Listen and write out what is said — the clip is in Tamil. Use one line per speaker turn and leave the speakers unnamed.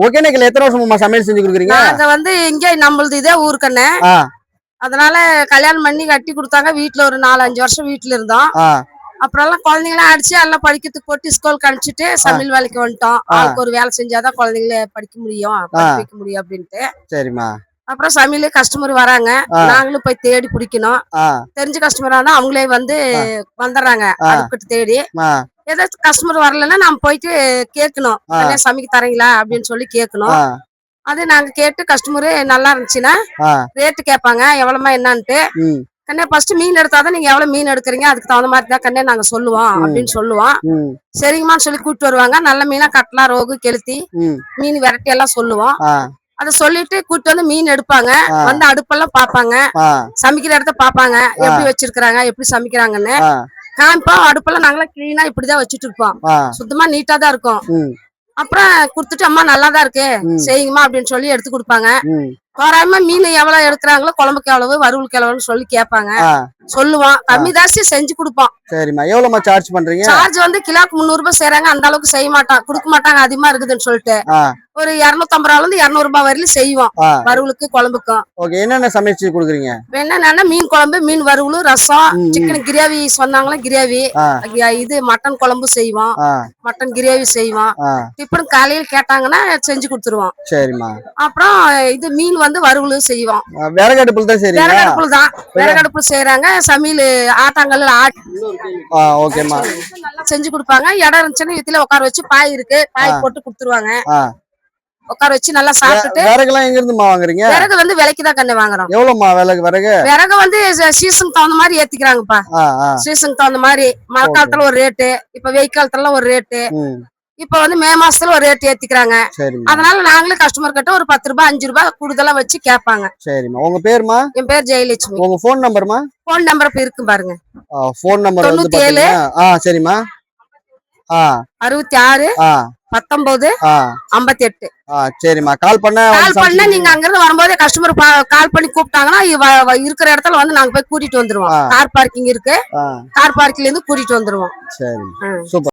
ஒகேனக்கல் எத்தனை வருஷமா சமையல் செஞ்சு கொடுக்குறீங்க?
நாங்க வந்து இங்க நம்மளது இதே ஊருக்கண்ணே. அதனால கல்யாணம் பண்ணி கட்டி கொடுத்தாங்க. வீட்டுல ஒரு 4-5 வருஷம் வீட்டுல இருந்தோம். அப்புறம் எல்லாம் குழந்தைங்களாம் அடிச்சு எல்லாம் படிக்கிறதுக்கு போட்டு ஸ்கூலுக்கு அனுப்பிச்சிட்டு சமையல் வேலைக்கு வந்துட்டோம். ஆளுக்கு ஒரு வேலை செஞ்சாதான் குழந்தைங்கள படிக்க முடியும், படிக்க வைக்க முடியும் அப்படின்ட்டு. சரிம்மா. அப்புறம் சமையல் கஸ்டமர் வராங்க, நாங்களும் போய் தேடி பிடிக்கணும். தெரிஞ்ச கஸ்டமரா இருந்தா அவங்களே வந்து வந்துடுறாங்க அடுப்பிட்டு தேடி. ஏதாச்சும் கஸ்டமர் வரலன்னா நாம போயிட்டு கேட்கணும், சமைக்க தரீங்களா அப்படின்னு சொல்லி கேட்கணும். அது நாங்க கேட்டு கஸ்டமரு நல்லா இருந்துச்சுன்னா ரேட்டு கேட்பாங்க, எவ்வளவுமா என்னன்ட்டு. கண்ணே ஃபர்ஸ்ட் மீன் எடுத்தாதான் நீங்க எவ்வளவு மீன் எடுக்கிறீங்க, அதுக்கு தகுந்த மாதிரி தான் கண்ணே நாங்க சொல்லுவோம் அப்படின்னு சொல்லுவோம். சரிங்கம்மான்னு சொல்லி கூப்பிட்டு வருவாங்க. நல்ல மீனா கட்லா, ரோகு, கெளுத்தி மீன் வெரைட்டி எல்லாம் சொல்லுவோம். அத சொல்லிட்டு கூப்பிட்டு வந்து மீன் எடுப்பாங்க. வந்து அடுப்பெல்லாம் பாப்பாங்க, சமைக்கிற இடத்த பாப்பாங்க, எப்படி வச்சிருக்காங்க, எப்படி சமைக்கிறாங்கன்னு காமிப்போம். அடுப்பெல்லாம் நாங்களாம் கிளீனா இப்படிதான் வச்சுட்டு இருப்போம், சுத்தமா நீட்டா தான் இருக்கும். அப்புறம் குடுத்துட்டு அம்மா நல்லாதான் இருக்கு செய்யுங்கம்மா அப்படின்னு சொல்லி எடுத்து கொடுப்பாங்க. தோராயமா மீன் எவ்வளவு எடுக்கிறாங்களோ, குழம்புக்கு எவ்வளவு, வறுவலுக்கு எவ்வளவுன்னு சொல்லி கேட்பாங்க. சொல்லுவோம், கம்மி தாசி செஞ்சு கொடுப்போம்.
சரிம்மா. எவ்வளவுமா சார்ஜ் பண்றீங்க?
சார்ஜ் வந்து கிலோக்கு 300 ரூபாய் செய்யறாங்க. அந்த அளவுக்கு செய்ய மாட்டோம், கொடுக்க மாட்டாங்க, அதிகமா இருக்குதுன்னு சொல்லிட்டு. ஒரு 250 ரூபாயில இருந்து 200 ரூபாய் வரையிலும் செய்வோம், வறுவலுக்கு குழம்புக்கும்.
என்னென்ன சமைச்சு கொடுக்குறீங்க?
என்னன்னா மீன் குழம்பு, மீன் வறுவல், ரசம், சிக்கன் கிரேவி சொன்னாங்களா கிரேவி, இது மட்டன் குழம்பு செய்வோம், மட்டன் கிரேவி செய்வோம். டிஃபன் காலையில் கேட்டாங்கன்னா செஞ்சு கொடுத்துருவோம். சரிம்மா. அப்புறம் இது மீன் வந்து வறுவல் செய்வோம்.
விறகு அடுப்புல தான் செய்றீங்க?
விறகு அடுப்புல தான், விறகு அடுப்புல செய்யறாங்க. சமையல் ஆட்டாங்கல்ல ஆட்டி
ஓகேம்மா
நல்லா செஞ்சு கொடுப்பாங்க. இடம் இருந்துச்சுன்னா இதுல உட்கார வச்சு பாய் இருக்கு, பாய் போட்டு கொடுத்துருவாங்க. உட்கார வச்சு நல்லா சாப்பிட்டுட்டு.
விறகுலாம் எங்க இருந்து வாங்குறீங்க?
விறகு வந்து விலைக்குதான் கண்ணு வாங்குறோம்.
எவ்வளவுமா விறகு?
விறகு வந்து சீசனுக்கு தகுந்த மாதிரி ஏத்திக்கிறாங்கப்பா. சீசனுக்கு தகுந்த மாதிரி மழை காலத்துல ஒரு ரேட்டு, இப்ப வெயில் காலத்துல ஒரு ரேட்டு, இப்ப வந்து மே மாசத்துல ஒரு ரேட் ஏத்திக்கிறாங்க. அதனால நாங்களும் கஸ்டமர் கிட்ட ஒரு 10 ரூபாய் 5 ரூபாய் கூடுதலா வச்சு கேட்பாங்க.
சரிம்மா. உங்க பேருமா?
என் பேர் ஜெயலட்சுமி.
உங்க போன் நம்பர்மா?
போன் நம்பர் இருக்கு பாருங்க.
போன் நம்பர்
97
சரிம்மா
66 19 58.
சரிம்மா. கால் பண்ண
நீங்க அங்க இருந்து வரும்போதே கஸ்டமர் கால் பண்ணி கூப்பிட்டாங்கன்னா இருக்கிற இடத்துல வந்து நாங்க போய் கூட்டிட்டு வந்துருவோம். கார் பார்க்கிங் இருக்கு, கார் பார்க்கிங்ல இருந்து கூட்டிட்டு வந்துருவோம்.
சரி, சூப்பர்.